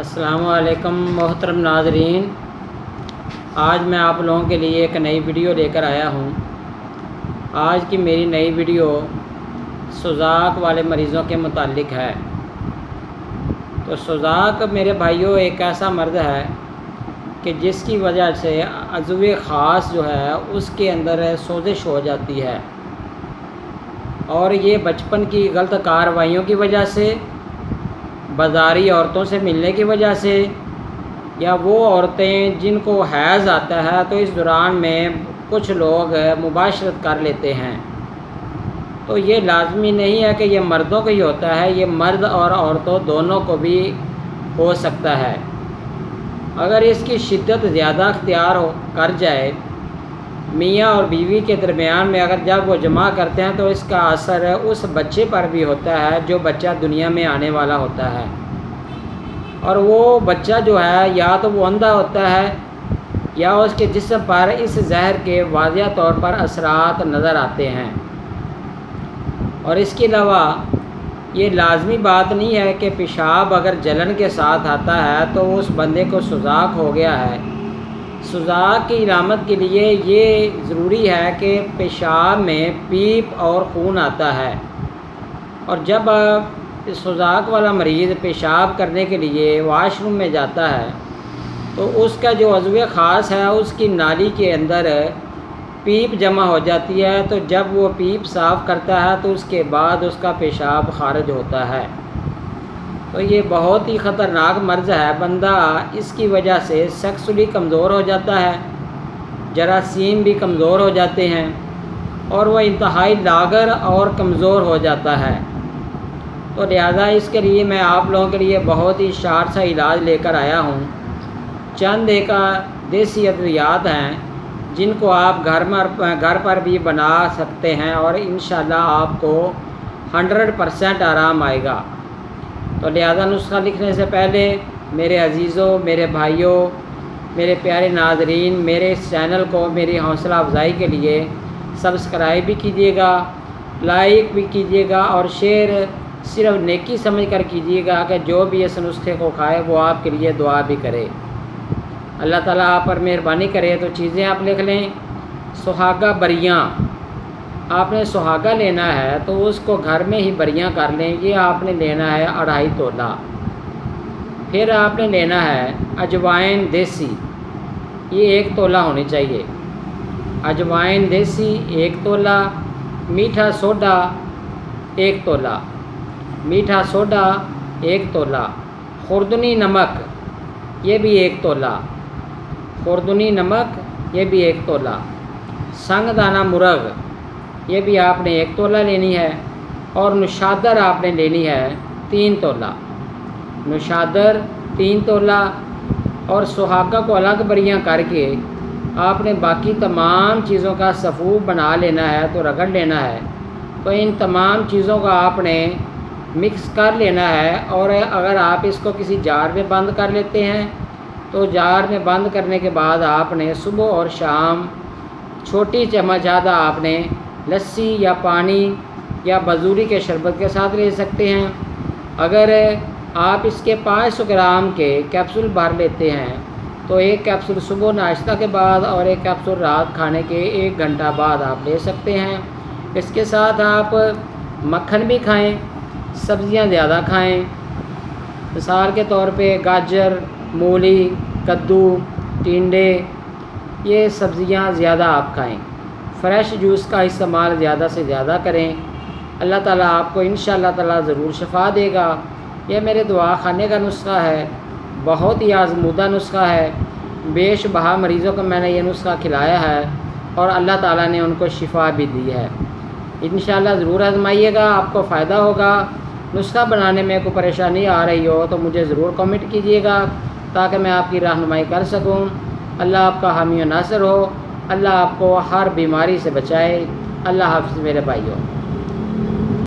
السلام علیکم محترم ناظرین، آج میں آپ لوگوں کے لیے ایک نئی ویڈیو لے کر آیا ہوں۔ آج کی میری نئی ویڈیو سوزاک والے مریضوں کے متعلق ہے۔ تو سوزاک میرے بھائیوں ایک ایسا مرض ہے کہ جس کی وجہ سے عضو خاص جو ہے اس کے اندر سوزش ہو جاتی ہے، اور یہ بچپن کی غلط کارروائیوں کی وجہ سے، بازاری عورتوں سے ملنے کی وجہ سے، یا وہ عورتیں جن کو حیض آتا ہے تو اس دوران میں کچھ لوگ مباشرت کر لیتے ہیں، تو یہ لازمی نہیں ہے کہ یہ مردوں کو ہی ہوتا ہے، یہ مرد اور عورتوں دونوں کو بھی ہو سکتا ہے۔ اگر اس کی شدت زیادہ اختیار کر جائے میاں اور بیوی کے درمیان میں، اگر جب وہ جمع کرتے ہیں تو اس کا اثر اس بچے پر بھی ہوتا ہے جو بچہ دنیا میں آنے والا ہوتا ہے، اور وہ بچہ جو ہے یا تو وہ اندھا ہوتا ہے یا اس کے جسم پر اس زہر کے واضح طور پر اثرات نظر آتے ہیں۔ اور اس کے علاوہ یہ لازمی بات نہیں ہے کہ پیشاب اگر جلن کے ساتھ آتا ہے تو اس بندے کو سوزاک ہو گیا ہے۔ سوزاک کی علامت کے لیے یہ ضروری ہے کہ پیشاب میں پیپ اور خون آتا ہے، اور جب سوزاک والا مریض پیشاب کرنے کے لیے واش روم میں جاتا ہے تو اس کا جو عضو خاص ہے اس کی نالی کے اندر پیپ جمع ہو جاتی ہے، تو جب وہ پیپ صاف کرتا ہے تو اس کے بعد اس کا پیشاب خارج ہوتا ہے۔ تو یہ بہت ہی خطرناک مرض ہے۔ بندہ اس کی وجہ سے سیکسولی کمزور ہو جاتا ہے، جراثیم بھی کمزور ہو جاتے ہیں، اور وہ انتہائی لاغر اور کمزور ہو جاتا ہے۔ تو لہذا اس کے لیے میں آپ لوگوں کے لیے بہت ہی شارٹ سا علاج لے کر آیا ہوں۔ چند ایک دیسی ادویات ہیں جن کو آپ گھر پر بھی بنا سکتے ہیں، اور انشاءاللہ آپ کو 100% آرام آئے گا۔ تو لہذا نسخہ لکھنے سے پہلے میرے عزیزوں، میرے بھائیوں، میرے پیارے ناظرین، میرے اس چینل کو میری حوصلہ افزائی کے لیے سبسکرائب بھی کیجیے گا، لائک بھی کیجیے گا، اور شیئر صرف نیکی سمجھ کر کیجیے گا کہ جو بھی اس نسخے کو کھائے وہ آپ کے لیے دعا بھی کرے۔ اللہ تعالیٰ آپ پر مہربانی کرے۔ تو چیزیں آپ لکھ لیں۔ سہاگا بریاں، آپ نے سہاگا لینا ہے تو اس کو گھر میں ہی بریاں کر لیں۔ یہ آپ نے لینا ہے 2.5 تولہ۔ پھر آپ نے لینا ہے اجوائن دیسی، یہ 1 تولہ ہونی چاہیے۔ اجوائن دیسی 1 تولہ، میٹھا سوڈا 1 تولہ، میٹھا سوڈا 1 تولہ، خوردنی نمک یہ بھی 1 تولہ، خوردنی نمک یہ بھی 1 تولہ، سنگ دانہ مرغ یہ بھی آپ نے 1 تولہ لینی ہے، اور نشادر آپ نے لینی ہے 3 تولہ، نشادر 3 تولہ، اور سہاگا کو الگ بریاں کر کے آپ نے باقی تمام چیزوں کا سفوف بنا لینا ہے، تو رگڑ لینا ہے۔ تو ان تمام چیزوں کا آپ نے مکس کر لینا ہے، اور اگر آپ اس کو کسی جار میں بند کر لیتے ہیں تو جار میں بند کرنے کے بعد آپ نے صبح اور شام چھوٹی چمچ آدھا آپ نے لسی یا پانی یا بزوری کے شربت کے ساتھ لے سکتے ہیں۔ اگر آپ اس کے 500 گرام کے کیپسول بھر لیتے ہیں تو 1 کیپسول صبح ناشتہ کے بعد اور 1 کیپسول رات کھانے کے 1 گھنٹہ بعد آپ لے سکتے ہیں۔ اس کے ساتھ آپ مکھن بھی کھائیں، سبزیاں زیادہ کھائیں، مثال کے طور پہ گاجر، مولی، کدو، ٹینڈے، یہ سبزیاں زیادہ آپ کھائیں۔ فریش جوس کا استعمال زیادہ سے زیادہ کریں۔ اللہ تعالیٰ آپ کو انشاءاللہ تعالیٰ ضرور شفا دے گا۔ یہ میرے دعا خانے کا نسخہ ہے، بہت ہی آزمودہ نسخہ ہے۔ بے شبہ مریضوں کو میں نے یہ نسخہ کھلایا ہے، اور اللہ تعالیٰ نے ان کو شفا بھی دی ہے۔ انشاءاللہ ضرور آزمائیے گا، آپ کو فائدہ ہوگا۔ نسخہ بنانے میں کوئی پریشانی آ رہی ہو تو مجھے ضرور کمنٹ کیجیے گا تاکہ میں آپ کی رہنمائی کر سکوں۔ اللہ آپ کا حامی و ناصر ہو، اللہ آپ کو ہر بیماری سے بچائے۔ اللہ حافظ میرے بھائیوں۔